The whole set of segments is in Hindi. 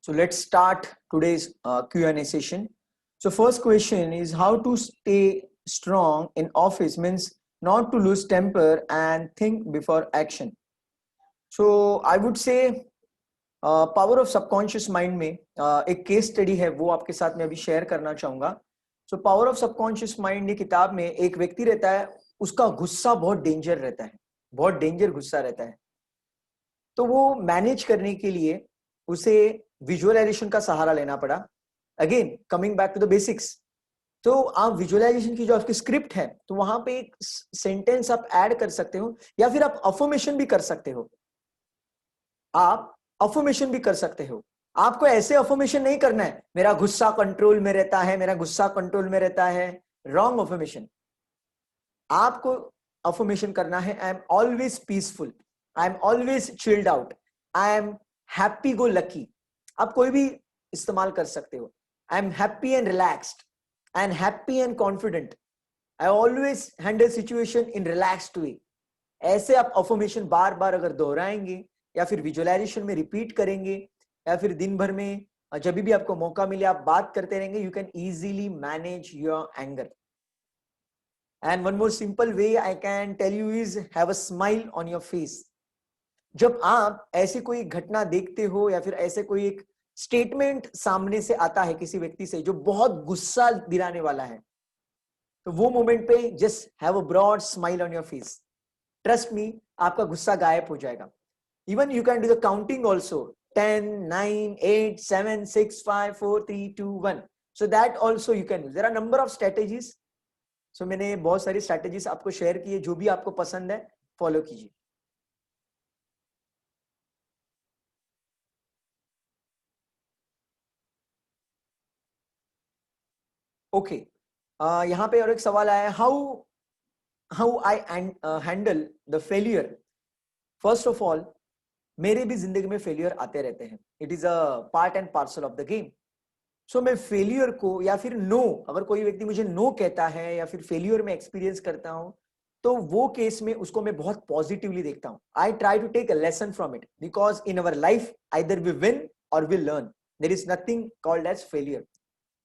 So let's start today's Q&A session. So first question is how to stay strong in office means not to lose temper and think before action. So I would say power of subconscious mind में एक केस स्टडी है वो आपके साथ में अभी शेयर करना चाहूंगा. So power of subconscious mind ये किताब में एक व्यक्ति रहता है, उसका गुस्सा बहुत डेंजर रहता है, बहुत डेंजर गुस्सा रहता है. तो वो मैनेज करने के लिए उसे विजुअलाइजेशन का सहारा लेना पड़ा. Again coming back to the basics. तो आप विजुअलाइजेशन की जो आपकी स्क्रिप्ट है तो वहां पे एक सेंटेंस आप ऐड कर सकते हो या फिर आप अफर्मेशन भी कर सकते हो. आप अफर्मेशन भी कर सकते हो. आपको ऐसे अफर्मेशन नहीं करना है मेरा गुस्सा कंट्रोल में रहता है, मेरा गुस्सा कंट्रोल में रहता है. Wrong affirmation. आपको अफर्मेशन करना है I am always peaceful, I am always chilled out, I am happy go lucky. आप कोई भी इस्तेमाल कर सकते हो. I am happy and relaxed, I am happy and confident, I always handle situation in relaxed way. ऐसे आप अफर्मेशन बार बार अगर दोहराएंगे या फिर विजुअलाइजेशन में रिपीट करेंगे या फिर दिन भर में जब भी आपको मौका मिले आप बात करते रहेंगे, you can easily manage your anger. And one more simple way I can tell you is have a smile on your face. जब आप ऐसी कोई घटना देखते हो या फिर ऐसे कोई एक स्टेटमेंट सामने से आता है किसी व्यक्ति से जो बहुत गुस्सा दिलाने वाला है, तो वो मोमेंट पे just have a broad smile on your face. Trust me, आपका गुस्सा गायब हो जाएगा. Even you can do the counting also. 10, 9, 8, 7, 6, 5, 4, 3, 2, 1. So that also you can use. There are number of strategies. So मैंने बहुत सारी strategies आपको share की है, जो भी आपको पसंद है follow कीजिए. Okay. यहाँ पे और एक सवाल आया है, how I handle the failure. First of all, मेरे भी जिंदगी में फेलियर आते रहते हैं. It is a part and parcel of the game. So मैं फेलियर को या फिर नो, अगर कोई व्यक्ति मुझे नो कहता है या फिर फेलियर में एक्सपीरियंस करता हूं, तो वो केस में उसको मैं बहुत पॉजिटिवली देखता हूं. I try to take a lesson from it because in our life either we win or we learn. There is nothing called as failure.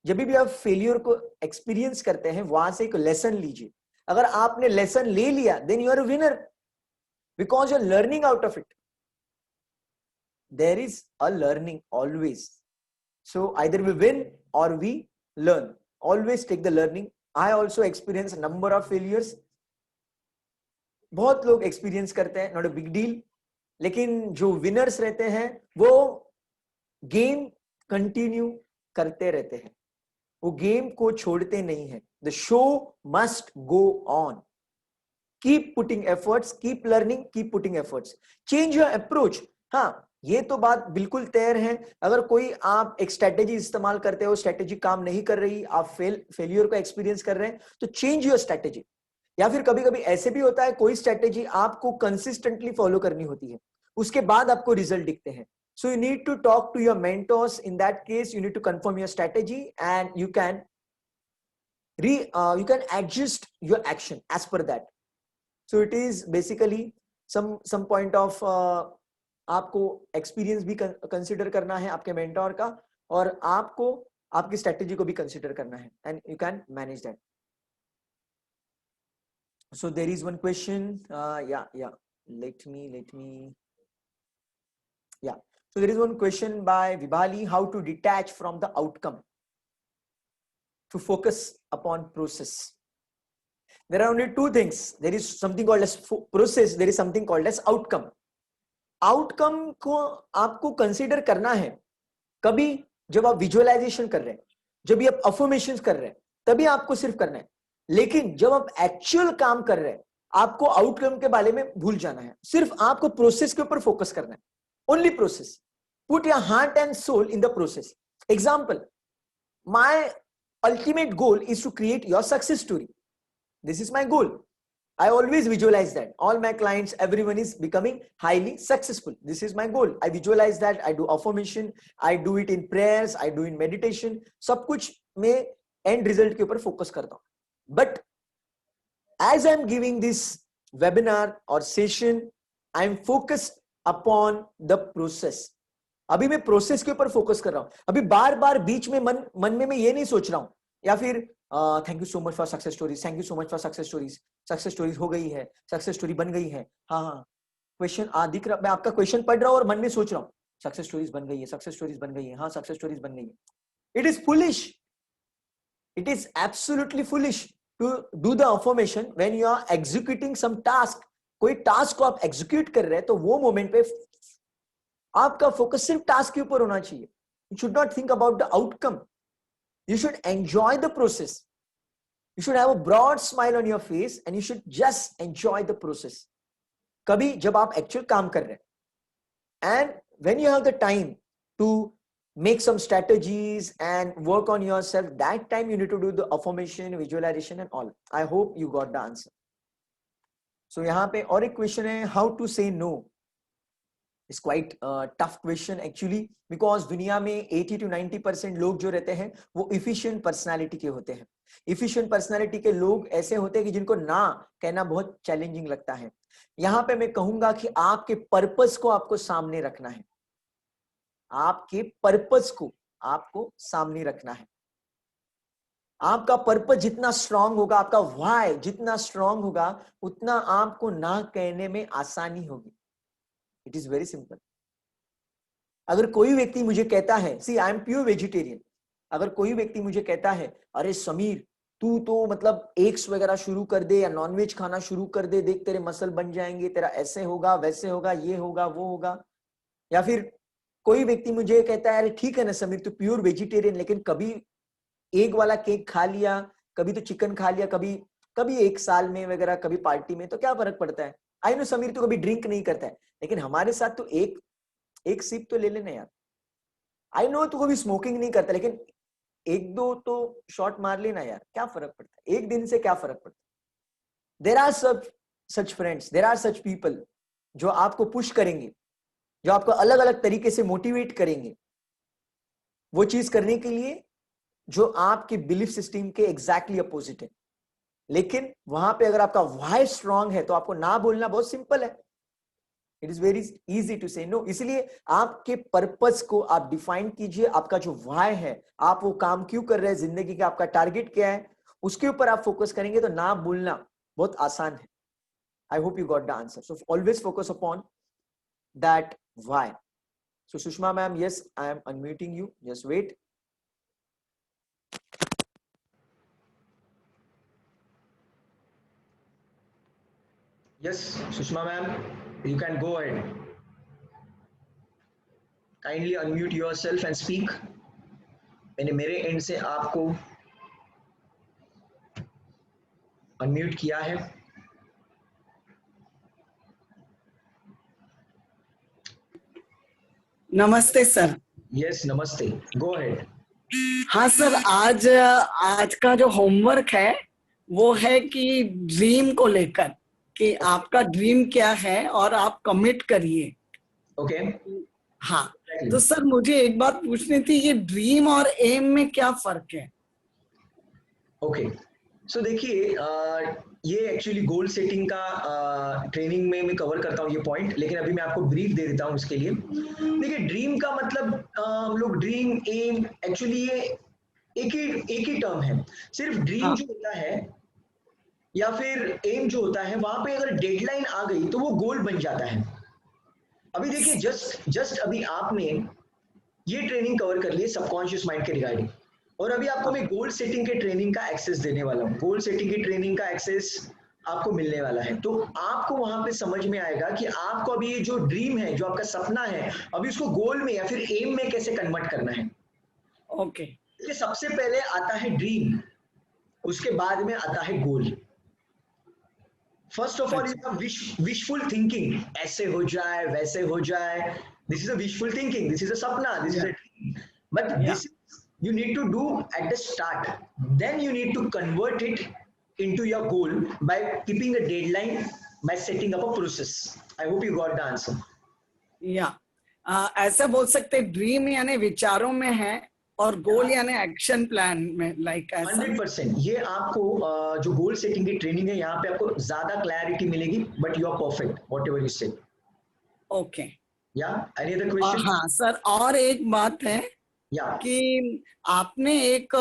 जब भी आप फेलियर को एक्सपीरियंस करते हैं वहां से एक लेसन लीजिए. अगर आपने लेसन ले लिया then you are a winner because you are learning out of it. There is a learning always. So either we win or we learn. Always take the learning. I also experience a number of failures. बहुत लोग experience करते हैं, not a big deal. लेकिन जो winners रहते हैं वो game continue करते रहते हैं, वो game को छोड़ते नहीं हैं. The show must go on. Keep putting efforts, keep learning, keep putting efforts. Change your approach. हाँ, ये तो बात बिल्कुल तैयार है. अगर कोई आप एक स्ट्रेटेजी इस्तेमाल करते हो, स्ट्रेटेजी काम नहीं कर रही, आप फेलियर को एक्सपीरियंस कर रहे हैं, तो चेंज योर स्ट्रेटेजी. या फिर कभी कभी ऐसे भी होता है कोई स्ट्रेटेजी आपको कंसिस्टेंटली फॉलो करनी होती है, उसके बाद आपको रिजल्ट दिखते हैं. So you need to talk to your mentors. In that case you need to confirm your strategy and you can adjust your action as per that. So it is basically some point of आपको एक्सपीरियंस भी कंसिडर करना है आपके मेंटोर का, और आपको आपकी स्ट्रेटेजी को भी कंसिडर करना है, and you can manage that. So there is one question. let me so there is one question by Vibali: how to detach from the outcome to focus upon process. There are only two things. There is something called as process, there is something called as outcome. Outcome को आपको कंसीडर करना है कभी जब आप विजुअलाइजेशन कर रहे हैं, जब भी आप अफर्मेशन कर रहे हैं, तभी आपको सिर्फ करना है. लेकिन जब आप एक्चुअल काम कर रहे हैं आपको आउटकम के बारे में भूल जाना है. सिर्फ आपको प्रोसेस के ऊपर फोकस करना है. Only process. Put your heart and soul in the process. Example, my ultimate goal is to create your success story. This is my goal. I always visualize that all my clients, everyone is becoming highly successful. This is my goal. I visualize that. I do affirmation, I do it in prayers, I do in meditation. सब कुछ मैं end result के ऊपर focus करता हूँ. But as I'm giving this webinar or session, I'm focused upon the process. अभी मैं प्रोसेस के ऊपर फोकस कर रहा हूं। अभी बार बार बीच में मन में मैं ये नहीं सोच रहा हूं, या फिर thank you so much for success stories, thank you so much for success stories, success stories हो गई है, सक्सेस स्टोरी बन गई है। हाँ हाँ, क्वेश्चन दिख रहा, मैं आपका क्वेश्चन पढ़ रहा हूं और मन में सोच रहा हूं सक्सेस स्टोरीज बन गई है, सक्सेस स्टोरीज बन गई है, हाँ सक्सेस स्टोरीज बन गई है। It is foolish, it is absolutely foolish to do the affirmation when you are executing some task. कोई टास्क को आप एग्जीक्यूट कर रहे हैं तो वो मोमेंट पे आपका फोकस सिर्फ टास्क के ऊपर होना चाहिए। You should not think about the outcome, you should enjoy the process, you should have a broad smile on your face and you should just enjoy the process. कभी जब आप एक्चुअल काम कर रहे हैं and when you have the time to make some strategies and work on yourself, that time you need to do the affirmation, visualization and all. I hope you got the answer. So यहाँ पे और एक क्वेश्चन है, how to say no. It's quite tough question actually, because दुनिया में 80 to 90% लोग जो रहते हैं वो efficient personality के होते हैं। efficient personality के लोग ऐसे होते हैं कि जिनको ना कहना बहुत challenging लगता है। यहाँ पे मैं कहूंगा कि आपके पर्पस को आपको सामने रखना है, आपके पर्पस को आपको सामने रखना है। आपका पर्पस जितना स्ट्रांग होगा, आपका व्हाई जितना स्ट्रांग होगा, उतना आपको ना कहने में आसानी होगी। It is very simple. अगर कोई व्यक्ति मुझे कहता है, सी आई एम प्योर वेजिटेरियन, अगर कोई व्यक्ति मुझे कहता है अरे समीर तू तो मतलब एग्स वगैरह शुरू कर दे या नॉनवेज खाना शुरू कर दे, देख तेरे मसल बन जाएंगे, तेरा ऐसे होगा वैसे होगा, ये होगा वो होगा। या फिर कोई व्यक्ति मुझे कहता है अरे ठीक है ना समीर तू प्योर वेजिटेरियन, लेकिन कभी एग वाला केक खा लिया, कभी तो चिकन खा लिया, कभी कभी एक साल में वगैरह, कभी पार्टी में, तो क्या फर्क पड़ता है। आई नो समीर तू कभी ड्रिंक नहीं करता है, लेकिन हमारे साथ तो एक सिप तो ले लेना यार। आई नो तू कभी स्मोकिंग नहीं करता, लेकिन एक दो तो शॉट मार लेना यार, क्या फर्क पड़ता है, एक दिन से क्या फर्क पड़ता है। There are such friends, there are such people जो आपको पुश करेंगे, जो आपको अलग अलग तरीके से मोटिवेट करेंगे वो चीज करने के लिए जो आपके बिलीफ सिस्टम के एग्जैक्टली अपोजिट है। लेकिन वहां पे अगर आपका व्हाई स्ट्रांग है तो आपको ना बोलना बहुत सिंपल है। It is very easy to say no. इसलिए आपके पर्पस को आप डिफाइन कीजिए, आपका जो व्हाई है, आप वो काम क्यों कर रहे हैं जिंदगी का, आपका टारगेट क्या है, उसके ऊपर आप फोकस करेंगे तो ना बोलना बहुत आसान है। आई hope you got the answer. So always focus upon that why. So Sushma ma'am, yes, I am unmuting you, just wait. Yes Sushma ma'am, you can go ahead, kindly unmute yourself and speak. मैंने मेरे एंड से आपको अनम्यूट किया है। नमस्ते सर। यस नमस्ते, गो अहेड। हाँ सर, आज का जो होमवर्क है वो है कि ड्रीम को लेकर कि आपका ड्रीम क्या है और आप कमिट करिए। ओके हाँ, तो सर मुझे एक बात पूछनी थी, ये ड्रीम और एम में क्या फर्क है? ओके सो देखिए, ये एक्चुअली गोल सेटिंग का ट्रेनिंग में मैं कवर करता हूँ ये पॉइंट, लेकिन अभी मैं आपको ब्रीफ दे देता हूँ इसके लिए। देखिए ड्रीम का मतलब हम लोग ड्रीम एम एक्चुअली ये एक ही टर्म है। सिर्फ ड्रीम जो होता है या फिर एम जो होता है, वहां पे अगर डेडलाइन आ गई तो वो गोल बन जाता है। अभी देखिए जस्ट अभी आपने ये ट्रेनिंग कवर कर ली सबकॉन्शियस माइंड के रिगार्डिंग, और अभी आपको मैं गोल सेटिंग के ट्रेनिंग का एक्सेस देने वाला हूँ। गोल सेटिंग की ट्रेनिंग का एक्सेस आपको मिलने वाला है, तो आपको वहां पे समझ में आएगा कि आपको अभी ये जो ड्रीम है, जो आपका सपना है, अभी उसको गोल में या फिर एम में कैसे कन्वर्ट करना है। ओके, ये सबसे पहले आता है ड्रीम, उसके बाद में आता है goal. First of all wishful thinking, ऐसे हो जाए वैसे हो जाए, this is a wishful thinking, this is a सपना, this is a dream, but this you need to do at the start, then you need to convert it into your goal by keeping a deadline, by setting up a process. I hope you got the answer. ऐसा बोल सकते ड्रीम यानी विचारों में है और गोल यानी एक्शन प्लान में, लाइक 100%। ये आपको जो गोल सेटिंग की ट्रेनिंग है, यहाँ पे आपको ज्यादा क्लैरिटी मिलेगी, but you are perfect whatever you say. Okay, Yeah, any other question? हाँ सर, और एक बात है Yeah, कि आपने एक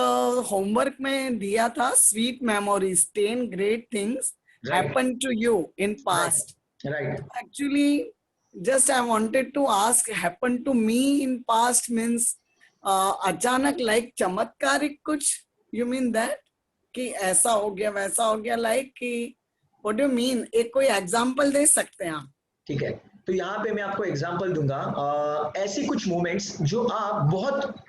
होमवर्क में दिया था, sweet memories, 10 great things right, happen to you in right, past. right. Actually, just I wanted to ask, happened to me in past means अचानक like चमत्कारिक कुछ, you mean that कि ऐसा हो गया वैसा हो गया, like कि what do you mean? एक कोई एग्जांपल दे सकते हैं आप? ठीक है, तो यहाँ पे मैं आपको एग्जांपल दूंगा, ऐसी कुछ मोमेंट्स जो आप बहुत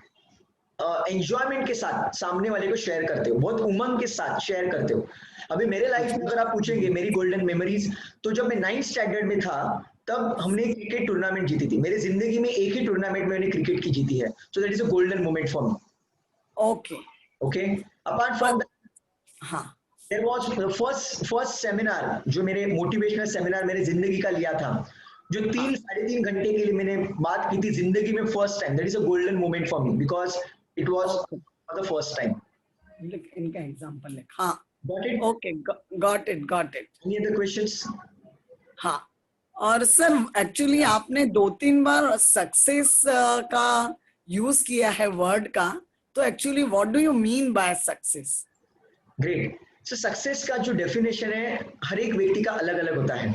एंजॉयमेंट के साथ सामने वाले को शेयर करते हो, बहुत उमंग के साथ शेयर करते हो. अभी मेरे लाइफ में अगर आप पूछेंगे मेरी गोल्डन मेमोरीज, तो जब मैं 9th स्टैंडर्ड में था तब हमने क्रिकेट टूर्नामेंट जीती थी. मेरे जिंदगी में एक ही टूर्नामेंट मैंने क्रिकेट की जीती है, so that is a golden moment for me. Okay. Okay, apart from हाँ. देयर वाज फर्स्ट सेमिनार, जो मेरे मोटिवेशनल सेमिनार मेरे जिंदगी का लिया था, जो 3 साढ़े 3 घंटे के लिए मैंने बात की थी जिंदगी में first time. That is a golden moment for me because it was for the first time. इनका एग्जांपल है. हाँ. Got it? Okay, got it. Any other questions? हाँ. और सर एक्चुअली आपने 2-3 बार सक्सेस का यूज किया है वर्ड का, तो actually what do you mean by success? Great. So success का जो डेफिनेशन है हर एक व्यक्ति का अलग अलग होता है.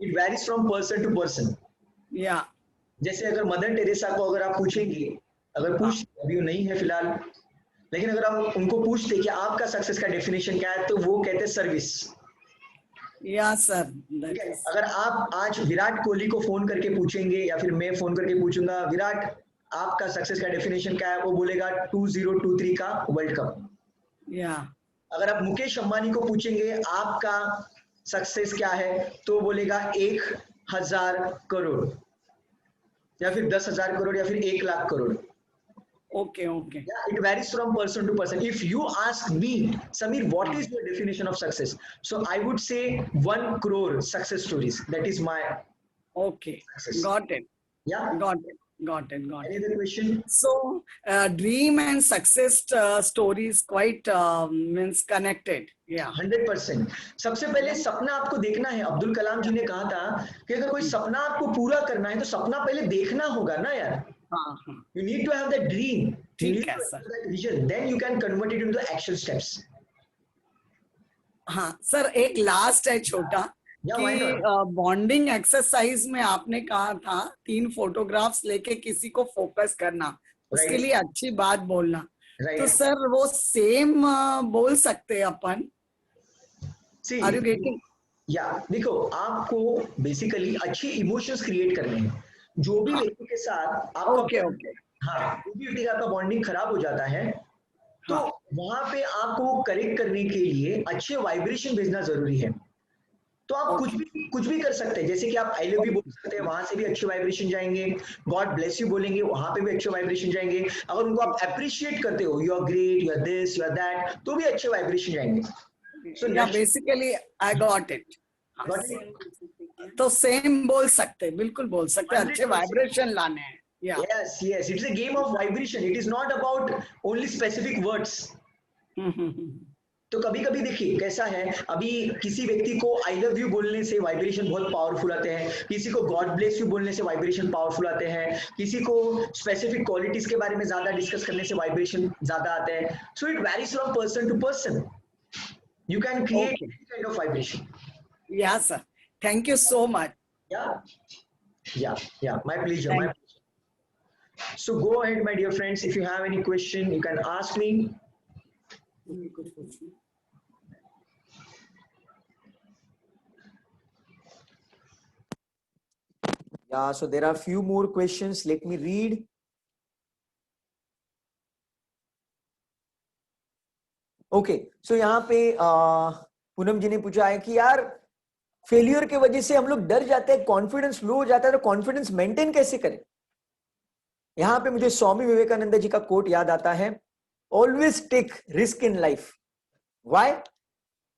It varies from person to person. या जैसे अगर मदर टेरेसा को अगर आप पूछेंगे, अगर अभी वो नहीं है फिलहाल, लेकिन अगर आप उनको पूछते कि आपका सक्सेस का डेफिनेशन क्या है, तो वो कहते हैं सर्विस. या सर. अगर आप आज विराट कोहली को फोन करके पूछेंगे या फिर मैं फोन करके पूछूंगा विराट आपका सक्सेस का डेफिनेशन क्या है, वो बोलेगा 2023 का वर्ल्ड कप. या अगर आप मुकेश अंबानी को पूछेंगे आपका सक्सेस क्या है, तो बोलेगा 1000 करोड़ या फिर 10,000 करोड़ या फिर 1 lakh crore. Okay. Yeah, it varies from person to person. If you ask me, Samir, what is your definition of success? So I would say 1 crore success stories. That is my Okay. success. Got it. Yeah. Got it. Any other question? So, dream and success stories quite means connected. Yeah. 100%. सबसे पहले सपना आपको देखना है. अब्दुल कलाम जी ने कहा था कि अगर कोई सपना आपको पूरा करना है तो सपना पहले देखना होगा ना यार. You need to have that dream. You need to have that vision. Then you can convert it into the action steps. हाँ सर, एक लास्ट है छोटा कि बॉन्डिंग एक्सरसाइज में आपने कहा था 3 फोटोग्राफ्स लेके किसी को फोकस करना, उसके लिए अच्छी बात बोलना. तो सर वो सेम बोल सकते हैं अपन. Are you getting? या देखो, आपको बेसिकली अच्छे इमोशंस क्रिएट करने हैं. जो भी व्यक्ति के साथ आपका जो भी व्यक्ति का आपका बॉन्डिंग खराब हो जाता है, तो वहां पे आपको करेक्ट करने के लिए अच्छे वाइब्रेशन भेजना जरूरी है. तो आप कुछ भी कर सकते हैं. जैसे कि आप आई लव यू बोल सकते हैं, वहां से भी अच्छे वाइब्रेशन जाएंगे. गॉड ब्लेस यू बोलेंगे, वहां पे भी अच्छे वाइब्रेशन जाएंगे. अगर उनको आप अप्रिशिएट करते हो, you are great, you are this, you are that, तो भी अच्छे वाइब्रेशन जाएंगे. So basically I got it. तो सेम बोल सकते, बिल्कुल बोल सकते, अच्छे वाइब्रेशन लाने हैं. Yes, it is a game of vibration. It is not about only specific words. तो कभी कभी देखिए कैसा है, अभी किसी व्यक्ति को आई लव यू बोलने से वाइब्रेशन बहुत पावरफुल आते हैं, किसी को गॉड ब्लेस यू बोलने से वाइब्रेशन पावरफुल आते हैं, किसी को स्पेसिफिक क्वालिटीज के बारे में ज्यादा डिस्कस करने से वाइब्रेशन ज्यादा आते हैं. So it varies from person to person. You can create any kind of vibration. Yeah sir, thank you so much. Yeah, my pleasure. So go ahead, my dear friends. If you have any question, you can ask me. Yeah, so there are few more questions. Let me read. Okay, so यहाँ पे पूनम जी ने पूछा है कि यार फेलियर के वजह से हम लोग डर जाते हैं, कॉन्फिडेंस लो हो जाता है, तो कॉन्फिडेंस मेंटेन कैसे करें? यहां पे मुझे स्वामी विवेकानंद जी का कोट याद आता है, always take risk in life. Why?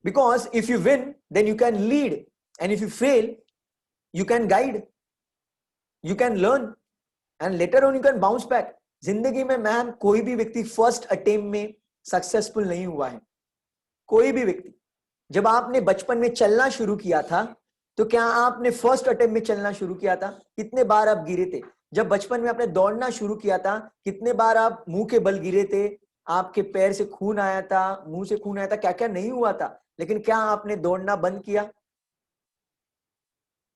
Because if you win then you can lead, and if you fail you can guide, you can learn, and later on you can bounce back. जिंदगी में मैम कोई भी व्यक्ति फर्स्ट अटेम्प्ट में सक्सेसफुल नहीं हुआ है. कोई भी व्यक्ति. जब आपने बचपन में चलना शुरू किया था तो क्या आपने फर्स्ट अटेम्प्ट में चलना शुरू किया था? कितने बार आप गिरे थे? जब बचपन में आपने दौड़ना शुरू किया था, कितने बार आप मुंह के बल गिरे थे? आपके पैर से खून आया था, मुंह से खून आया था, क्या क्या नहीं हुआ था? लेकिन क्या आपने दौड़ना बंद किया?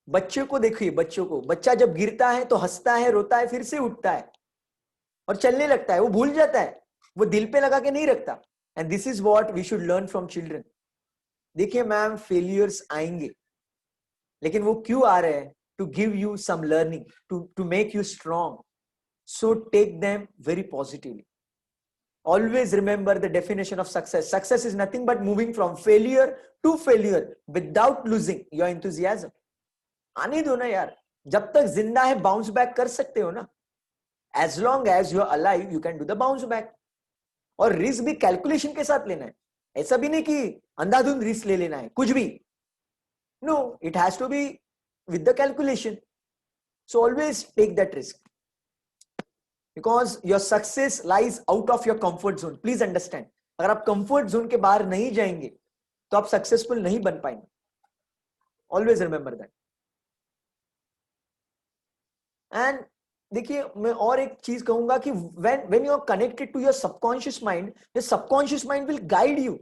बच्चों को देखिए, बच्चों को, बच्चा जब गिरता है तो हंसता है, रोता है, फिर से उठता है और चलने लगता है। वो भूल जाता है, वो दिल पे लगा के नहीं रखता। And this is what we should learn from children. देखिए मैम, फेलियर्स आएंगे, लेकिन वो क्यों आ रहे हैं? To give you some learning, to make you strong. So take them very positively. Always remember the definition of success. Success is nothing but moving from failure to failure without losing your enthusiasm. आने दो ना यार, जब तक जिंदा है बाउंस बैक कर सकते हो ना. As long as you are alive, you can do the bounce back. और रिस्क भी कैलकुलेशन के साथ लेना है. ऐसा भी नहीं कि अंधाधुंध रिस्क ले लेना है कुछ भी. No, it has to be with the calculation. So always take that risk. Because your success lies out of your comfort zone. Please understand. अगर आप कंफर्ट जोन के बाहर नहीं जाएंगे तो आप सक्सेसफुल नहीं बन पाएंगे. Always remember that. एंड देखिए, मैं और एक चीज कहूंगा कि when you are connected to your subconscious mind, the subconscious mind will guide you.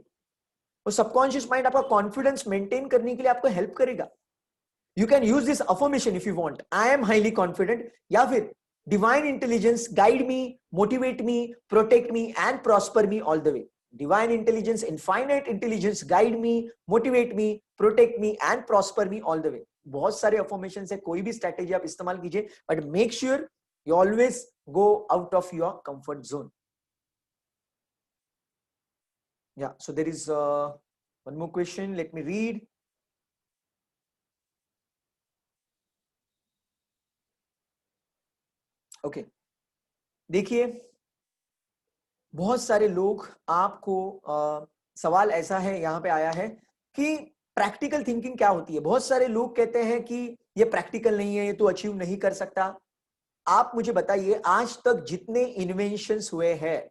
वो सबकॉन्शियस माइंड आपका कॉन्फिडेंस मेंटेन करने के लिए आपको हेल्प करेगा. You can use this affirmation if you want. I am highly confident, या फिर divine intelligence guide me, motivate me, protect me and prosper me all the way. Divine intelligence, infinite intelligence guide me, motivate me, protect me and prosper me all the way. बहुत सारे अफर्मेशन है, कोई भी स्ट्रेटेजी आप इस्तेमाल कीजिए, but make sure you always go out of your comfort zone. Yeah, so there is one more question. Let me read. Okay. देखिए, बहुत सारे लोग आपको सवाल ऐसा है यहाँ पे आया है कि प्रैक्टिकल थिंकिंग क्या होती है. बहुत सारे लोग कहते हैं कि ये प्रैक्टिकल नहीं है, ये तो अचीव नहीं कर सकता. आप मुझे बताइए, आज तक जितने इन्वेंशंस हुए हैं,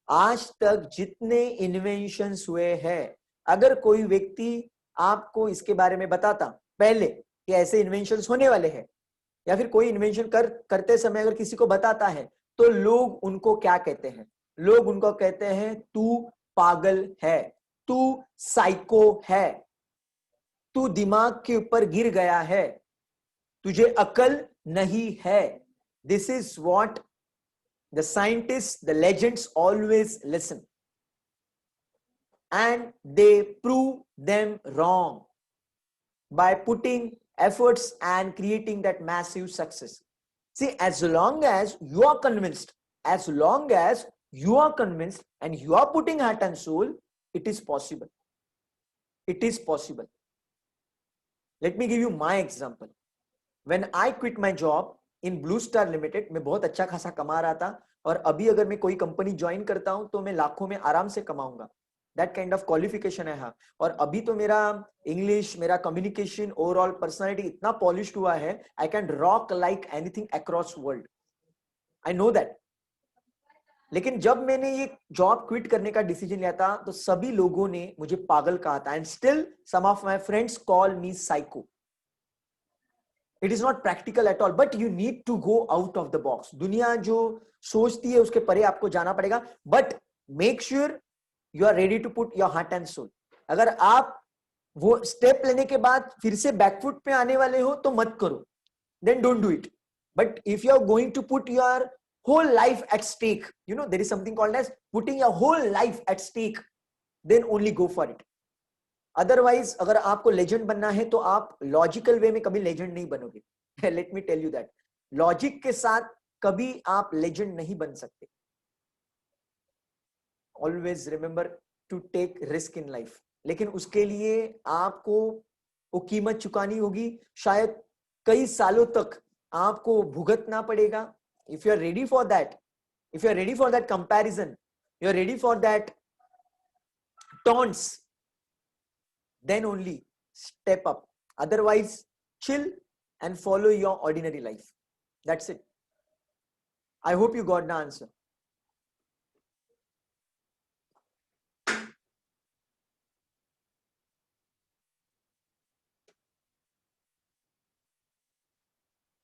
आज तक जितने इन्वेंशंस हुए हैं, अगर कोई व्यक्ति आपको इसके बारे में बताता पहले कि ऐसे इन्वेंशंस होने वाले हैं, या फिर कोई इन्वेंशन करते समय अगर किसी को बताता है, तो लोग उनको क्या कहते हैं? लोग उनको कहते हैं तू पागल है, तू साइको है, तू दिमाग के ऊपर गिर गया है, तुझे अकल नहीं है. This is what the scientists, the legends always listen, and they prove them wrong by putting efforts and creating that massive success. See, as long as you are convinced, as long as you are convinced and you are putting heart and soul, it is possible. It is possible. Let me give you my example. When I quit my job in Blue Star Limited, मैं बहुत अच्छा खासा कमा रहा था, और अभी अगर मैं कोई कंपनी ज्वाइन करता हूं तो मैं लाखों में आराम से कमाऊंगा. दैट काइंड ऑफ क्वालिफिकेशन है. हाँ, और अभी तो मेरा इंग्लिश, मेरा कम्युनिकेशन, ओवरऑल पर्सनालिटी इतना पॉलिश्ड हुआ है, I can rock like anything across world. I know that. लेकिन जब मैंने ये जॉब क्विट करने का डिसीजन लिया था, तो सभी लोगों ने मुझे पागल कहा था. And still some of my friends call me psycho. It is not practical at all, but you need to go out of the box. दुनिया जो सोचती है उसके परे आपको जाना पड़ेगा, but make sure you are ready to put your heart and soul. अगर आप वो स्टेप लेने के बाद फिर से बैकफुट पे आने वाले हो तो मत करो, then don't do it. But if you are going to put your whole life at stake, you know, there is something called as putting your whole life at stake, then only go for it. Otherwise अगर आपको लेजेंड बनना है तो आप लॉजिकल वे में कभी लेजेंड नहीं बनोगे. Let me tell you that. Logic के साथ कभी आप लेजेंड नहीं बन सकते. Always remember to take risk in life. लेकिन उसके लिए आपको वो कीमत चुकानी होगी, शायद कई सालों तक आपको भुगतना पड़ेगा. If you are ready for that, if you are ready for that comparison, you are ready for that taunts, then only step up. Otherwise, chill and follow your ordinary life. That's it. I hope you got the answer.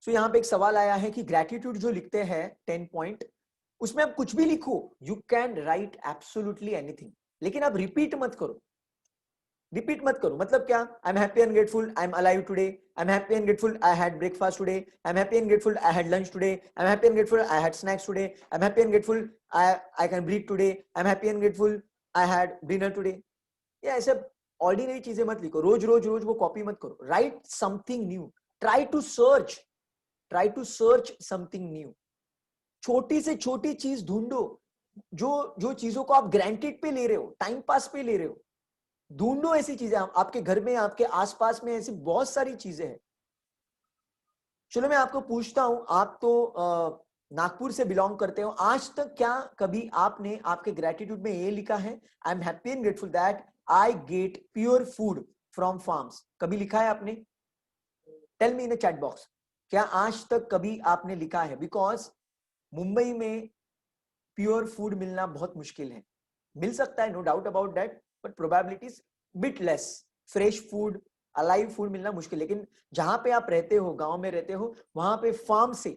सो यहाँ पे एक सवाल आया है कि ग्रेटिट्यूड जो लिखते हैं 10 पॉइंट, उसमें आप कुछ भी लिखो, you can write absolutely anything, लेकिन आप रिपीट मत करो। रिपीट मत करो मतलब क्या? I am happy and grateful I am alive today, I am happy and grateful I had breakfast today, I am happy and grateful I had lunch today, I am happy and grateful I had snacks today, I am happy and grateful I can breathe today, I am happy and grateful I had dinner today. ये ऐसे ऑर्डिनरी चीजें मत लिखो, रोज रोज रोज वो कॉपी मत करो। Write something new, try to search something new. छोटी से छोटी चीज ढूंढो, जो चीजों को आप ग्रांटेड पे ले रहे हो, टाइम पास पे ले रहे हो, ढूंढो ऐसी चीजें। आपके घर में, आपके आसपास में ऐसी बहुत सारी चीजें हैं। चलो मैं आपको पूछता हूं, आप तो नागपुर से बिलोंग करते हो, आज तक क्या कभी आपने आपके ग्रेटिट्यूड में ये लिखा है, I am happy and grateful that I get pure food from farms? कभी लिखा है आपने? Tell me in the chat box, क्या आज तक कभी आपने लिखा है? बिकॉज मुंबई में प्योर फूड मिलना बहुत मुश्किल है। मिल सकता है, no doubt about that, but probabilities bit less. Fresh food, alive food मिलना मुश्किल, लेकिन जहां पे आप रहते हो, गांव में रहते हो, वहां पे फार्म से,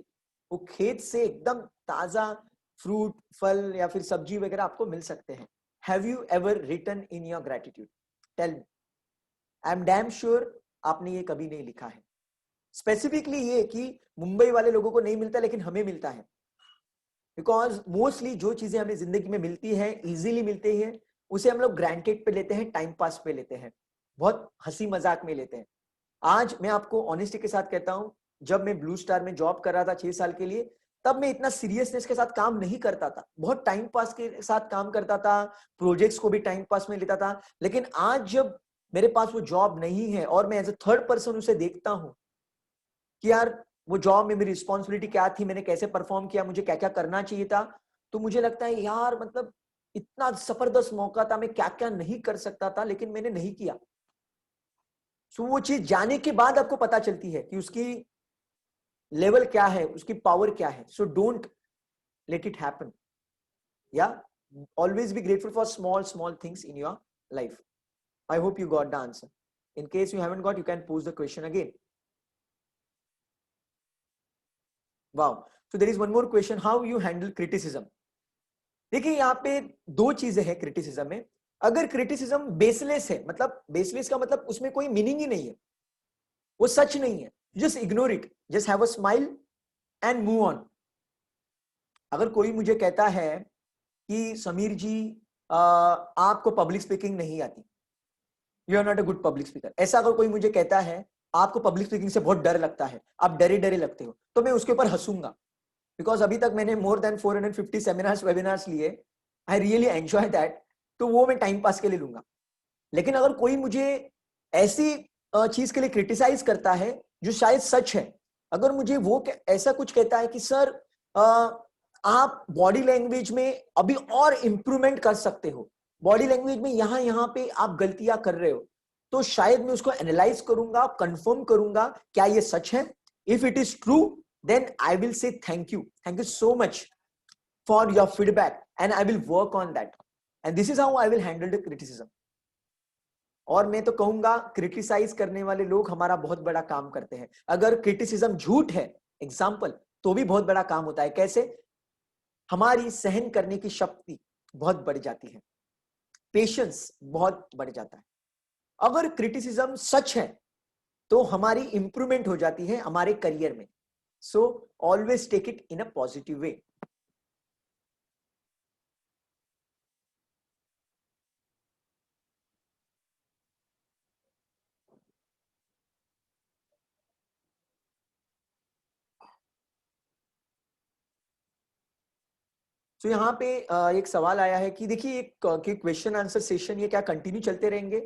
वो खेत से एकदम ताजा फ्रूट, फल या फिर सब्जी वगैरह आपको मिल सकते हैं। Have you ever written in your gratitude? Tell me. I am damn sure आपने ये कभी नहीं लिखा है। स्पेसिफिकली ये कि मुंबई वाले लोगों को नहीं मिलता लेकिन हमें मिलता है, बिकॉज मोस्टली जो चीजें हमें जिंदगी में मिलती है, इजीली मिलती है, उसे हम लोग ग्रांटेड पे लेते हैं, टाइम पास पे लेते हैं, बहुत हंसी मजाक में लेते हैं। आज मैं आपको ऑनेस्टी के साथ कहता हूं, जब मैं ब्लू स्टार में जॉब कर रहा था 6 साल के लिए, तब मैं इतना सीरियसनेस के साथ काम नहीं करता था, बहुत टाइम पास के साथ काम करता था, प्रोजेक्ट्स को भी टाइम पास में लेता था। लेकिन आज जब मेरे पास वो जॉब नहीं है और मैं एज अ थर्ड पर्सन उसे देखता हूं कि यार वो जॉब में मेरी रिस्पॉन्सिबिलिटी क्या थी, मैंने कैसे परफॉर्म किया, मुझे क्या क्या करना चाहिए था, तो मुझे लगता है यार मतलब इतना जबरदस्त मौका था, मैं क्या क्या नहीं कर सकता था लेकिन मैंने नहीं किया। सो वो चीज जाने के बाद आपको पता चलती है कि उसकी लेवल क्या है, उसकी पावर क्या है। So don't let it happen, yeah always be grateful for small small things in your life. I hope you got the answer. In case you haven't got, you can pose the question again. Wow, so there is one more question, how you handle criticism? देखिए यहाँ पे दो चीजें हैं क्रिटिसिज्म में। अगर क्रिटिसिज्म बेसलेस है, मतलब बेसलेस का मतलब उसमें कोई मीनिंग ही नहीं है, वो सच नहीं है, just ignore it, just have a smile and move on. अगर कोई मुझे कहता है कि समीर जी आपको पब्लिक स्पीकिंग नहीं आती, you are not a good public speaker, ऐसा अगर कोई मुझे कहता है आपको पब्लिक स्पीकिंग से बहुत डर लगता है, आप डरे डरे लगते हो, तो मैं उसके ऊपर हंसूंगा, बिकॉज अभी तक मैंने मोर देन 450 सेमिनार्स वेबिनार्स लिए, आई रियली एंजॉय दैट, तो वो मैं टाइम पास के लिए लूंगा। लेकिन अगर कोई मुझे ऐसी चीज के लिए क्रिटिसाइज करता है जो शायद सच है, अगर मुझे वो ऐसा कुछ कहता है कि सर आप बॉडी लैंग्वेज में अभी और इंप्रूवमेंट कर सकते हो, बॉडी लैंग्वेज में यहाँ पे आप गलतियां कर रहे हो, तो शायद मैं उसको एनालाइज करूंगा, कंफर्म करूंगा क्या ये सच है। If it is true, then I will say thank you so much for your feedback and I will work on that, and this is how I will handle the criticism। और मैं तो कहूंगा क्रिटिसाइज करने वाले लोग हमारा बहुत बड़ा काम करते हैं। अगर क्रिटिसिज्म झूठ है, एग्जाम्पल, तो भी बहुत बड़ा काम होता है। कैसे? हमारी सहन करने की शक्ति बहुत बढ़ जाती है, पेशेंस बहुत बढ़ जाता है। अगर क्रिटिसिज्म सच है तो हमारी इंप्रूवमेंट हो जाती है हमारे करियर में। So always take it in a positive way। तो यहाँ पे एक सवाल आया है कि देखिए एक क्वेश्चन आंसर सेशन ये क्या कंटिन्यू चलते रहेंगे?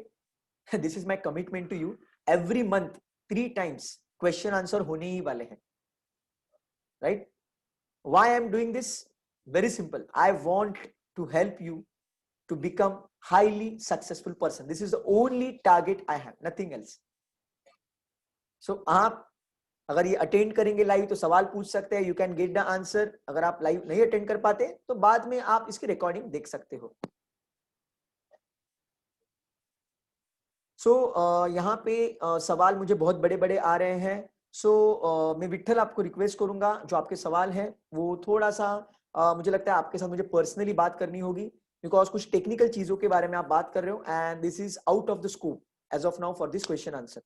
This is my commitment to you, every month 3 times question answer होने ही वाले हैं, right? Why I am doing this? Very simple, I want to help you to become highly successful person। this is the only target I have, nothing else। so आप अगर ये अटेंड करेंगे लाइव तो सवाल पूछ सकते हैं, you can get the answer. अगर आप लाइव नहीं अटेंड कर पाते तो बाद में आप इसकी रिकॉर्डिंग देख सकते हो। सो यहाँ पे सवाल मुझे बहुत बड़े बड़े आ रहे हैं। सो मैं विट्ठल आपको रिक्वेस्ट करूंगा, जो आपके सवाल है वो थोड़ा सा मुझे लगता है आपके साथ मुझे पर्सनली बात करनी होगी, बिकॉज कुछ टेक्निकल चीजों के बारे में आप बात कर रहे हो and this is out of the scope as of now for this question answer.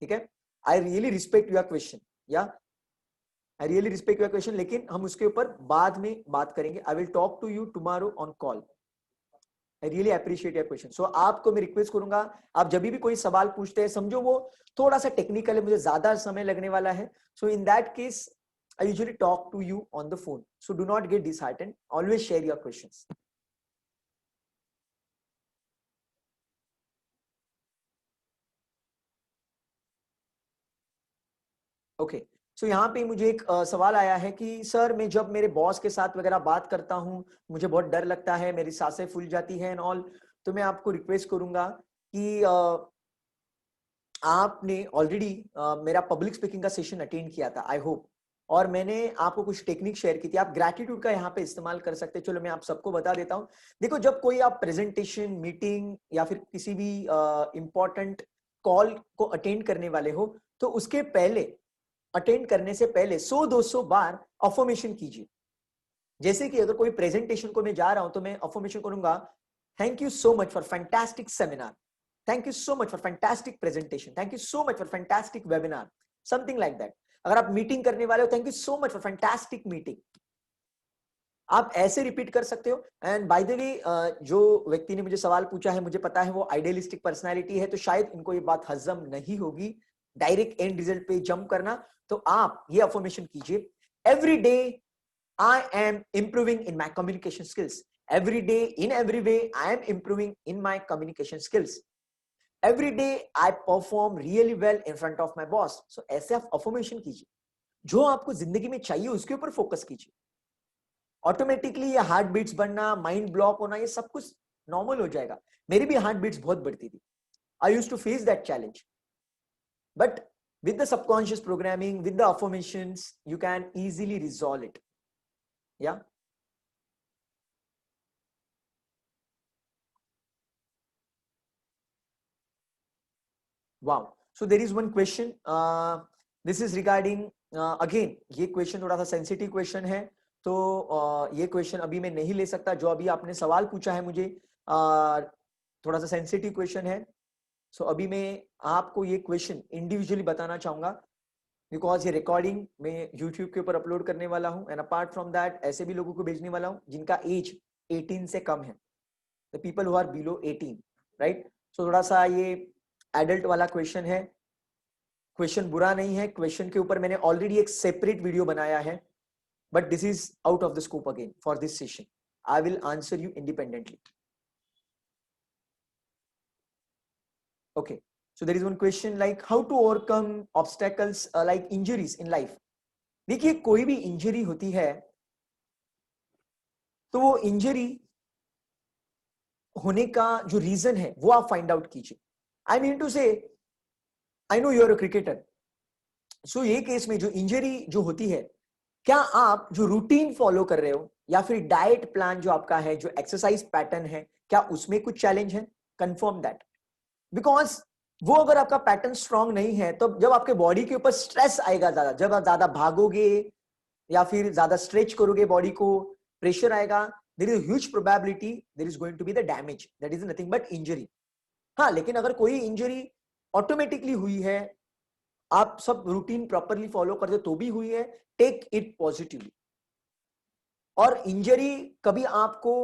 ठीक है, I really respect your question, yeah I really respect your question, लेकिन हम उसके ऊपर बाद में बात करेंगे. I will talk to you tomorrow on call. I really appreciate your question. So आपको मैं रिक्वेस्ट करूंगा, आप जब भी कोई सवाल पूछते हैं, समझो वो थोड़ा सा टेक्निकल है, मुझे ज्यादा समय लगने वाला है, so in that case I usually talk to you on the phone. So do not get disheartened. Always share your questions. Okay. So यहाँ पे मुझे एक सवाल आया है कि सर मैं जब मेरे बॉस के साथ वगैरह बात करता हूँ मुझे बहुत डर लगता है, मेरी सांसें फूल जाती हैं एंड ऑल. तो मैं आपको रिक्वेस्ट करूंगा कि आपने ऑलरेडी मेरा पब्लिक स्पीकिंग का सेशन अटेंड किया था, आई होप, और मैंने आपको कुछ टेक्निक शेयर की थी. आप ग्रैटिट्यूड का यहाँ पे इस्तेमाल कर सकते हैं. चलो मैं आप सबको बता देता हूँ. देखो, जब कोई आप प्रेजेंटेशन, मीटिंग या फिर किसी भी इंपॉर्टेंट कॉल को अटेंड करने वाले हो, तो उसके पहले, अटेंड करने से पहले 100-200 बार अफर्मेशन कीजिए. जैसे कि अगर कोई प्रेजेंटेशन को मैं जा रहा हूं तो मैं अफर्मेशन करूंगा, thank you so much for fantastic seminar, thank you so much for fantastic presentation, thank you so much for fantastic webinar, something like that. अगर आप मीटिंग करने वाले हो, thank you so much for fantastic meeting. आप ऐसे रिपीट कर सकते हो. एंड बाय द वे, जो व्यक्ति ने मुझे सवाल पूछा है, मुझे पता है वो आइडियलिस्टिक पर्सनालिटी है, तो शायद इनको ये बात हजम नहीं होगी डायरेक्ट एंड रिजल्ट पे जंप करना. तो आप ये अफर्मेशन कीजिए, every day I am improving in my communication skills, every day in every way I am improving in my communication skills, every day I perform really well in front of my boss. So ऐसे आप अफर्मेशन कीजिए. जो आपको जिंदगी में चाहिए उसके ऊपर फोकस कीजिए. ऑटोमेटिकली ये हार्ट बीट्स बढ़ना, माइंड ब्लॉक होना, ये सब कुछ नॉर्मल हो जाएगा. मेरी भी हार्ट बीट्स बहुत बढ़ती थी. I used to face that challenge, but with the subconscious programming, with the affirmations, you can easily resolve it. Yeah. Wow. So there is one question. This is regarding again, ये question थोड़ा सा sensitive question है, तो ये question अभी मैं नहीं ले सकता. जो अभी आपने सवाल पूछा है मुझे, थोड़ा सा sensitive question है. So अभी मैं आपको ये question individually बताना चाहूंगा, because ये recording मैं YouTube के ऊपर अपलोड करने वाला हूँ, and apart from that ऐसे भी लोगों को भेजने वाला हूँ जिनका age 18 से कम है, the people who are below 18, right? So थोड़ा सा ये एडल्ट वाला क्वेश्चन है. क्वेश्चन बुरा नहीं है, क्वेश्चन के ऊपर मैंने ऑलरेडी एक सेपरेट वीडियो बनाया है, but this is out of the scope again for this session. I will answer you independently. Okay, so there is one question like how to overcome obstacles like injuries in life. देखिए, कोई भी इंजरी होती है तो वो इंजरी होने का जो रीजन है वो आप फाइंड आउट कीजिए. आई mean to say, I know you are a cricketer, so ये केस में जो इंजरी जो होती है, क्या आप जो रूटीन फॉलो कर रहे हो या फिर डाइट प्लान जो आपका है, जो एक्सरसाइज पैटर्न है, क्या उसमें कुछ चैलेंज है? कंफर्म दैट, बिकॉज वो अगर आपका पैटर्न स्ट्रांग नहीं है तो जब आपके बॉडी के ऊपर स्ट्रेस आएगा ज्यादा, जब आप ज्यादा भागोगे या फिर ज्यादा स्ट्रेच करोगे बॉडी को, प्रेशर आएगा, there is huge probability there is going to be the damage. That is nothing but injury. हाँ, लेकिन अगर कोई इंजरी ऑटोमेटिकली हुई है, आप सब रूटीन प्रॉपरली फॉलो करते तो भी हुई है, टेक इट पॉजिटिवली. और इंजरी कभी आपको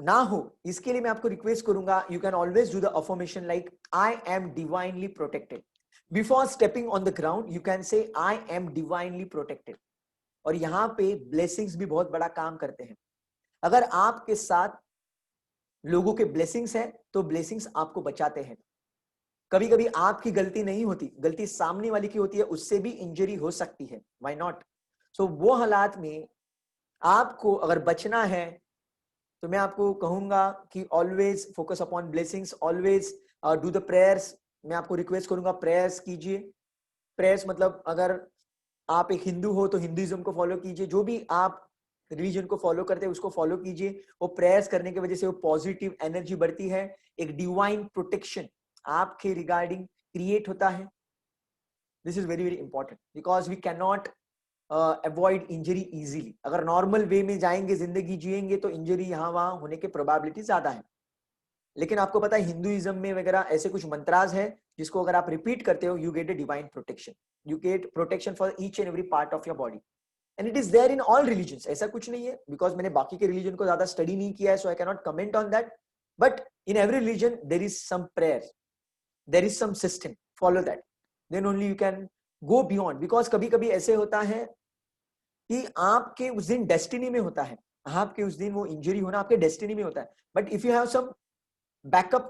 ना हो, इसके लिए मैं आपको रिक्वेस्ट करूंगा, you can always do the affirmation like I am divinely protected. Before stepping on the ground you can say I am divinely protected. और यहाँ पे ब्लेसिंग्स भी बहुत बड़ा काम करते हैं. अगर आपके साथ लोगों के ब्लेसिंग्स है तो ब्लेसिंग्स आपको बचाते हैं. कभी कभी आपकी गलती नहीं होती, गलती सामने वाले की होती है, उससे भी इंजरी हो सकती है. Why not? सो वो हालात में आपको अगर बचना है तो मैं आपको कहूंगा कि always focus upon blessings, always do the prayers. मैं आपको रिक्वेस्ट करूंगा, प्रेयर्स कीजिए. प्रेयर्स मतलब अगर आप एक हिंदू हो तो हिंदुइज्म को फॉलो कीजिए, जो भी आप रिलीजन को फॉलो करते हैं उसको फॉलो कीजिए. वो प्रेयर्स करने की वजह से वो पॉजिटिव एनर्जी बढ़ती है, एक डिवाइन प्रोटेक्शन आपके रिगार्डिंग क्रिएट होता है. This is very very important because we can not avoid injury easily. अगर नॉर्मल वे में जाएंगे, जिंदगी जिएंगे, तो इंजरी यहाँ वहां होने की प्रोबेबिलिटी ज्यादा है. लेकिन आपको पता है हिंदुइज्म में वगैरह ऐसे कुछ मंत्राज है जिसको अगर आप रिपीट करते हो, you get a divine protection. You get protection for each and every part of your body. And it is there in all religions. ऐसा कुछ नहीं है, बिकॉज मैंने बाकी के रिलीजन को ज्यादा स्टडी नहीं किया है, so I can not comment on that. But in every religion there is some prayer, there is some system. Follow that, then only you can go beyond. Because कभी कभी ऐसे होता है कि आपके उस दिन डेस्टिनी में होता है, आपके उस दिन वो इंजरी होना आपके डेस्टिनी में होता है. But if you have some backup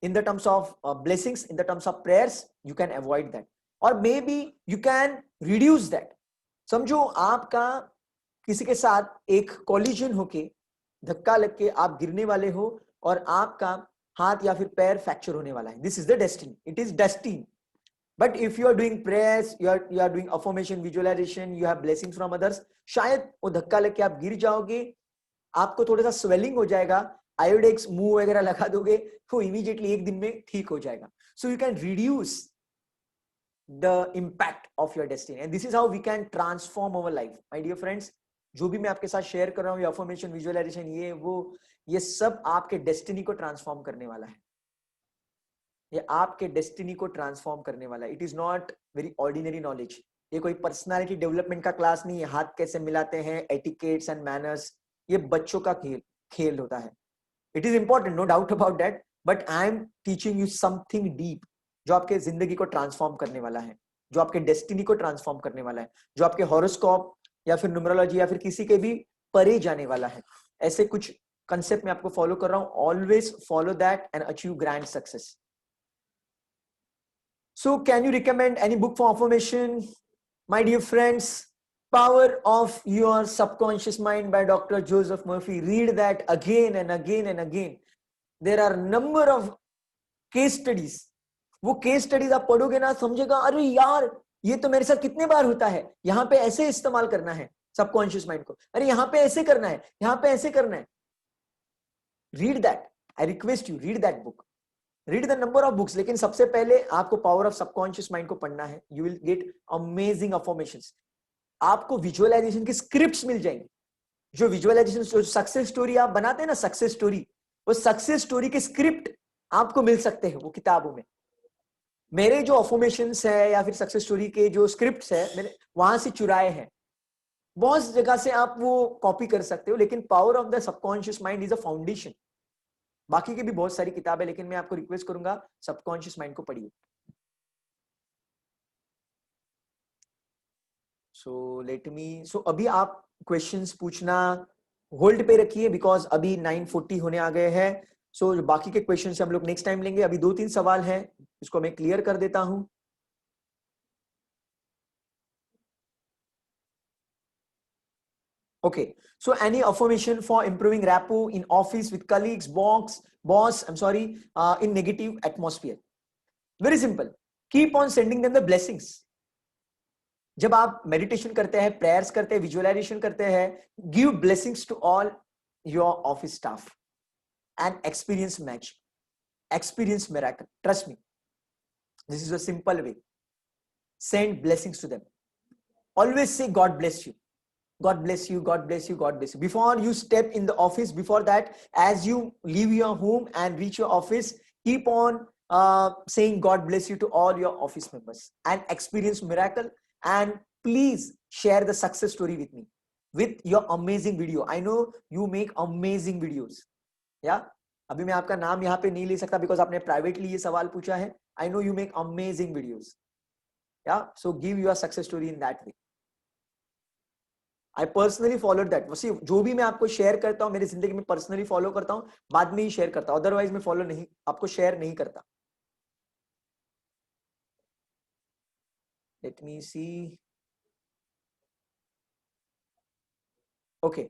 in the terms of blessings, in the terms of prayers, you can avoid that, or maybe you can reduce that. समझो आपका किसी के साथ एक collision होके, धक्का लग के आप गिरने वाले हो और आपका हाथ या फिर पैर फ्रैक्चर होने वाला है. This is the destiny. It is destined. But if you are doing prayers, you are doing affirmation, visualization, you have blessings from others, शायद वो धक्का लग के आप गिर जाओगे, आपको थोड़ा सा स्वेलिंग हो जाएगा, आयोडेक्स मुंह वगैरह लगा दोगे, तो इमीडिएटली एक दिन में ठीक हो जाएगा. So you can reduce the impact of your destiny, and this is how we can transform our life. My dear friends, जो भी मैं आपके साथ शेयर कर रहा हूँ, ये अफर्मेशन, विजुअलाइजेशन, ये वो, ये सब आपके डेस्टिनी को ट्रांसफॉर्म करने वाला है. ये आपके डेस्टिनी को ट्रांसफॉर्म करने वाला है. It is not very ordinary knowledge. ये कोई पर्सनालिटी डेवलपमेंट का क्लास नहीं है. हाथ कैसे मिलाते हैं, एटिकेट्स एंड मैनर्स, ये बच्चों का खेल होता है. It is important, no doubt about that, but I am teaching you something deep जो आपके जिंदगी को ट्रांसफॉर्म करने वाला है, जो आपके डेस्टिनी को ट्रांसफॉर्म करने वाला है, जो आपके हॉरोस्कोप या फिर न्यूमरोलॉजी या फिर किसी के भी परे जाने वाला है. ऐसे कुछ कंसेप्ट मैं आपको फॉलो कर रहा हूं. Always follow that and achieve grand success. So can you recommend any book for affirmation? My dear friends, Power of Your Subconscious Mind by Dr. Joseph Murphy. Read that again and again and again. There are number of case studies. वो केस स्टडीज आप पढ़ोगे ना, समझेगा अरे यार ये तो मेरे साथ कितने बार होता है. यहाँ पे ऐसे इस्तेमाल करना है सबकॉन्शियस माइंड को, अरे यहाँ पे ऐसे करना है, यहाँ पे ऐसे करना है. Read that. I request you, read that book. Read the number of books, लेकिन सबसे पहले आपको पावर ऑफ सबकॉन्शियस माइंड को पढ़ना है. You will get amazing affirmations. आपको विजुअलाइजेशन की स्क्रिप्ट्स मिल जाएंगी. जो विजुअलाइजेशन, जो सक्सेस स्टोरी आप बनाते हैं ना, सक्सेस स्टोरी, वो सक्सेस स्टोरी के स्क्रिप्ट आपको मिल सकते हैं वो किताबों में. मेरे जो अफर्मेशंस है या फिर सक्सेस स्टोरी के जो स्क्रिप्ट्स है, मैंने वहां से चुराए हैं. बहुत जगह से आप वो कॉपी कर सकते हो, लेकिन power of the subconscious mind is a foundation. बाकी की भी बहुत सारी किताबें, लेकिन मैं आपको रिक्वेस्ट करूंगा सबकॉन्शियस माइंड को पढ़िए. सो लेट मी, सो अभी आप क्वेश्चंस पूछना होल्ड पे रखिए, बिकॉज अभी 9:40 होने आ गए हैं. सो बाकी के क्वेश्चंस हम लोग नेक्स्ट टाइम लेंगे. अभी 2-3 सवाल हैं, इसको मैं क्लियर कर देता हूं. Okay, so any affirmation for improving rapport in office with colleagues, boss, in negative atmosphere? Very simple. Keep on sending them the blessings. जब आप मेडिटेशन करते हैं, प्रेयर्स करते हैं, विजुअलाइजेशन करते हैं, give blessings to all your office staff and experience magic, experience miracle. Trust me, this is a simple way. Send blessings to them. Always say God bless you, God bless you, God bless you, God bless you. Before you step in the office, before that, as you leave your home and reach your office, keep on saying God bless you to all your office members and experience miracle. And please share the success story with me with your amazing video. I know you make amazing videos. Yeah, अभी मैं आपका नाम यहाँ पे नहीं ले सकता बिकॉज आपने प्राइवेटली ये सवाल पूछा है. I know you make amazing videos. Yeah so give your success story in that way. I personally followed that. जो भी मैं आपको शेयर करता हूँ मेरी जिंदगी में पर्सनली फॉलो करता हूँ, बाद में ही शेयर करता हूँ, अदरवाइज मैं फॉलो नहीं, आपको शेयर नहीं करता. लेट मी सी. ओके,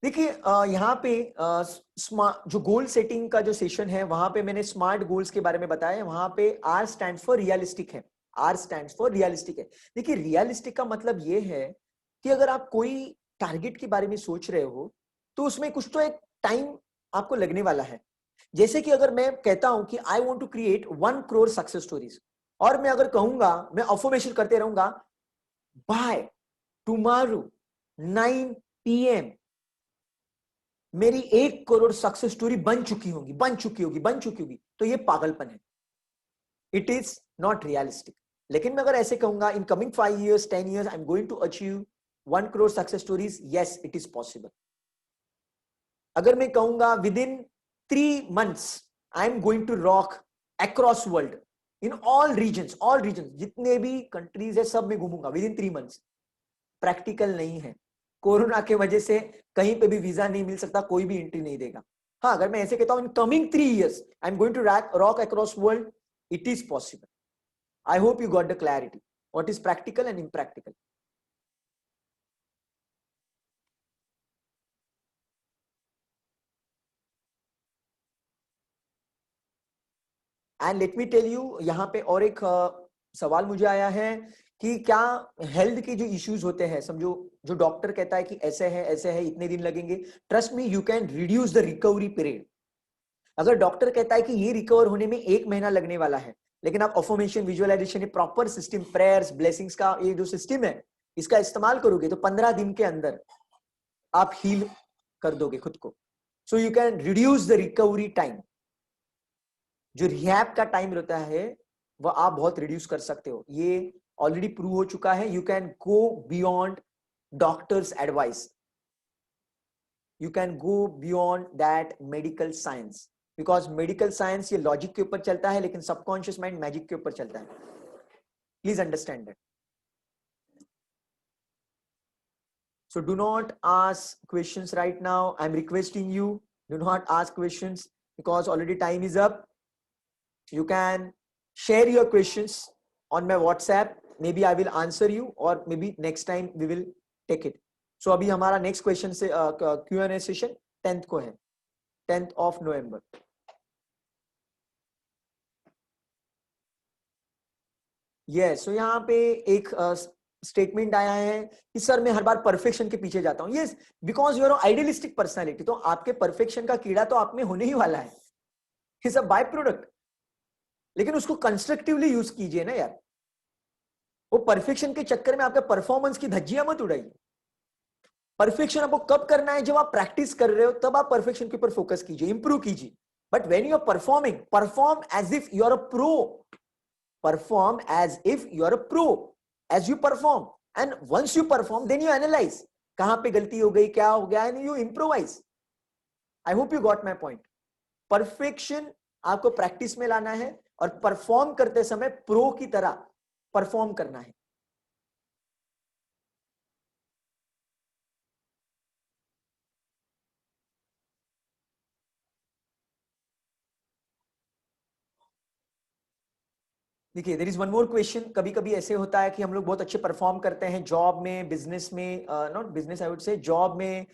देखिए यहाँ पे स्मार्ट जो गोल सेटिंग का जो सेशन है, वहां पे मैंने स्मार्ट गोल्स के बारे में बताया. वहां पे आर स्टैंड फॉर रियलिस्टिक है. आर स्टैंड फॉर रियलिस्टिक है. देखिए रियलिस्टिक का मतलब ये है कि अगर आप कोई टारगेट के बारे में सोच रहे हो तो उसमें कुछ तो एक टाइम आपको लगने वाला है. जैसे कि अगर मैं कहता हूं कि I want to create 1 crore success stories, और मैं अगर कहूंगा, मैं अफर्मेशन करते रहूंगा, बाय टुमारो 9 PM मेरी 1 करोड़ सक्सेस स्टोरी बन चुकी होगी, तो ये पागलपन है, इट इज नॉट रियलिस्टिक। लेकिन मैं अगर ऐसे कहूंगा, in coming 5 years 10 years I am going to achieve 1 crore success stories, yes it is possible. अगर मैं कहूंगा within 3 months I am going to rock across world in all regions, जितने भी कंट्रीज है सब में घूमूंगा विद इन 3 months, प्रैक्टिकल नहीं है। कोरोना के वजह से कहीं पे भी वीजा नहीं मिल सकता, कोई भी एंट्री नहीं देगा। हाँ, अगर मैं ऐसे कहता हूं in coming 3 years I am going to rock across world, it is possible. I hope you got the clarity what is practical and impractical. And let me tell you, यहाँ पे और एक सवाल मुझे आया है कि क्या हेल्थ के जो इश्यूज होते हैं, समझो जो डॉक्टर कहता है कि ऐसे है इतने दिन लगेंगे, trust me you can reduce the recovery period. अगर डॉक्टर कहता है कि ये रिकवर होने में 1 महीना लगने वाला है, लेकिन आप affirmation, visualization, proper system, prayers, blessings का ये जो सिस्टम है इसका इस्तेमाल करोगे तो 15 दिन के अंदर आप हील कर दोगे खुद को। सो you can reduce the recovery time. जो रिहैब का टाइम रहता है वह आप बहुत रिड्यूस कर सकते हो, ये ऑलरेडी प्रूव हो चुका है। You can go beyond doctors advice, you can go beyond that medical science, because medical science ये लॉजिक के ऊपर चलता है, लेकिन सबकॉन्शियस माइंड मैजिक के ऊपर चलता है। Please understand that. So do not ask questions right now. I'm requesting you, do not ask questions because already time is up. You can share your questions on my WhatsApp. Maybe I will answer you or maybe next time we will take it. So अभी हमारा next question से Q&A session 10th को है, 10th of November. Yes, so यहाँ पे एक स्टेटमेंट आया है कि सर मैं हर बार परफेक्शन के पीछे जाता हूं। Yes, because you are idealistic personality, तो आपके परफेक्शन का कीड़ा तो आप में होने ही वाला है, इट्स अ बाय प्रोडक्ट। लेकिन उसको कंस्ट्रक्टिवली यूज कीजिए ना यार, वो परफेक्शन के चक्कर में आपके परफॉर्मेंस की धज्जियां मत उड़ाइए। परफेक्शन आपको कब करना है, जब आप प्रैक्टिस कर रहे हो तब आप परफेक्शन के ऊपर फोकस कीजिए, इंप्रूव कीजिए। But when you are performing, perform as if you are a pro, perform as if you are a pro as you perform, and once you perform then you analyze कहां पे गलती हो गई, क्या हो गया, and you improvise. I hope you got my point. Perfection आपको प्रैक्टिस में लाना है और परफॉर्म करते समय प्रो की तरह परफॉर्म करना है। देखिए, there is one more question. कभी कभी ऐसे होता है कि हम लोग बहुत अच्छे परफॉर्म करते हैं जॉब में, बिजनेस में, not business I would say, job में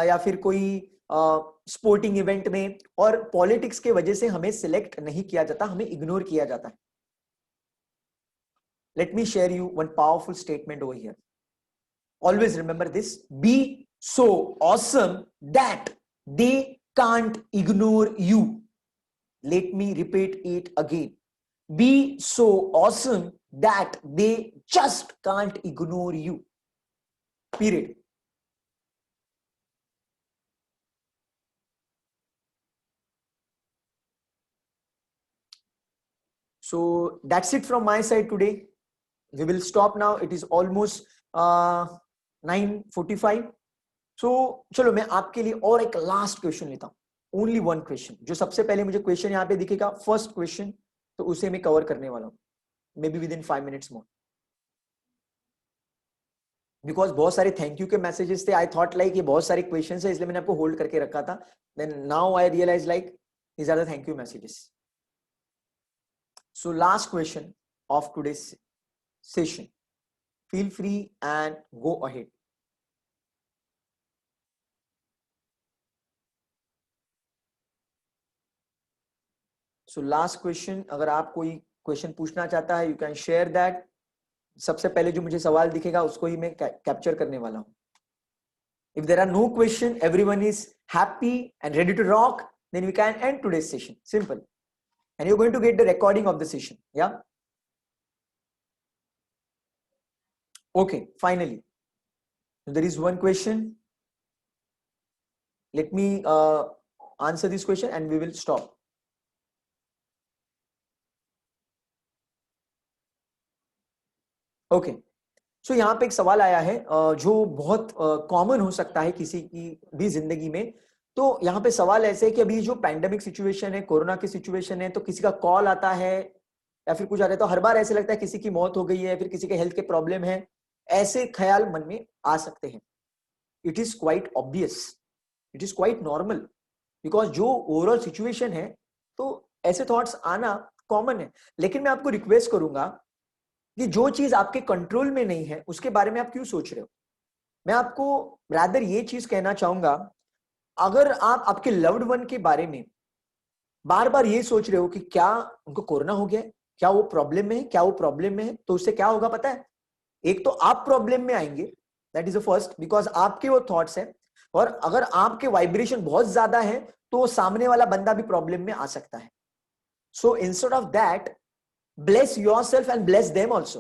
या फिर कोई स्पोर्टिंग इवेंट में, और पॉलिटिक्स के वजह से हमें सिलेक्ट नहीं किया जाता, हमें इग्नोर किया जाता है। Let me share you one powerful statement over here. Always remember this, be so awesome that they can't ignore you. Let me repeat it again. Be so awesome that they just can't ignore you. Period. So that's it from my side today. We will stop now. It is almost 9:45. So चलो मैं आपके लिए और एक लास्ट क्वेश्चन लेता हूं, ओनली वन क्वेश्चन। जो सबसे पहले मुझे क्वेश्चन यहाँ पे दिखेगा, फर्स्ट क्वेश्चन, तो उसे मैं कवर करने वाला हूं, may be with in 5 minutes more. Because बहुत सारे थैंक यू के मैसेजेस थे, आई थॉट लाइक ये बहुत सारे क्वेश्चन है इसलिए मैंने आपको होल्ड करके रखा था। Then now I realize like these are the thank you messages. So last question of today's session, feel free and go ahead. So last question, अगर आप कोई क्वेश्चन पूछना चाहता है यू कैन शेयर दैट। सबसे पहले जो मुझे सवाल दिखेगा उसको ही मैं कैप्चर करने वाला हूं। If there are no question, everyone is happy and ready to rock, then we can end today's session, simple, and you are going to get the recording of the session. या Okay, finally, there is one question. Let me answer this question and we will stop. Okay so यहाँ पे एक सवाल आया है जो बहुत कॉमन हो सकता है किसी की भी जिंदगी में। तो यहाँ पे सवाल ऐसे है कि अभी जो पैंडेमिक सिचुएशन है, कोरोना की सिचुएशन है, तो किसी का कॉल आता है या फिर कुछ आता है तो हर बार ऐसे लगता है किसी की मौत हो गई है, फिर किसी के हेल्थ के प्रॉब्लम है, ऐसे ख्याल मन में आ सकते हैं। It is quite obvious, it is quite normal, because जो ओवरऑल सिचुएशन है तो ऐसे थॉट्स आना कॉमन है। लेकिन मैं आपको रिक्वेस्ट करूंगा कि जो चीज आपके कंट्रोल में नहीं है उसके बारे में आप क्यों सोच रहे हो। मैं आपको रादर ये चीज कहना चाहूंगा, अगर आप आपके लव्ड वन के बारे में बार बार ये सोच रहे हो कि क्या उनको कोरोना हो गया है, क्या वो प्रॉब्लम में है, क्या वो प्रॉब्लम में है, तो उससे क्या होगा पता है, एक तो आप प्रॉब्लम में आएंगे, that is the first, because आपके वो थॉट्स है। और अगर आपके वाइब्रेशन बहुत ज्यादा है तो सामने वाला बंदा भी प्रॉब्लम में आ सकता है। So instead of that, bless yourself and bless them also.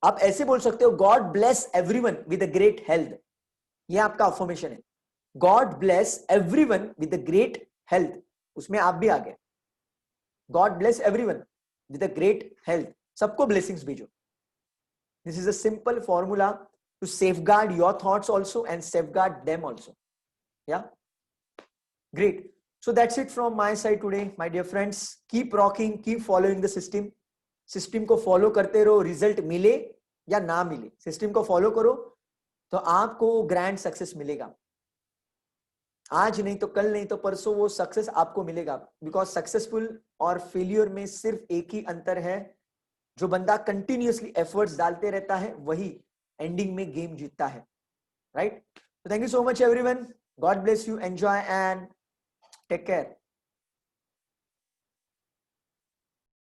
आप ऐसे बोल सकते हो, God bless everyone with a great health. ये आपका अफर्मेशन है, God bless everyone with a great health. उसमें आप भी आ गए, God bless everyone with a great health. सबको blessings भेजो. This is a simple formula to safeguard your thoughts also and safeguard them also. Yeah, great. So that's it from my side today, my dear friends. Keep rocking, keep following the system. System को फॉलो करते रहो, रिजल्ट मिले या ना मिले, सिस्टम को फॉलो करो तो आपको ग्रैंड सक्सेस मिलेगा। आज नहीं तो कल, नहीं तो परसों वो सक्सेस आपको मिलेगा। बिकॉज सक्सेसफुल और फेलियर में सिर्फ एक ही अंतर है, जो बंदा कंटिन्यूअसली एफर्ट्स डालते रहता है वही एंडिंग में गेम जीतता है, right. Thank you so much everyone, God bless you, enjoy and take care.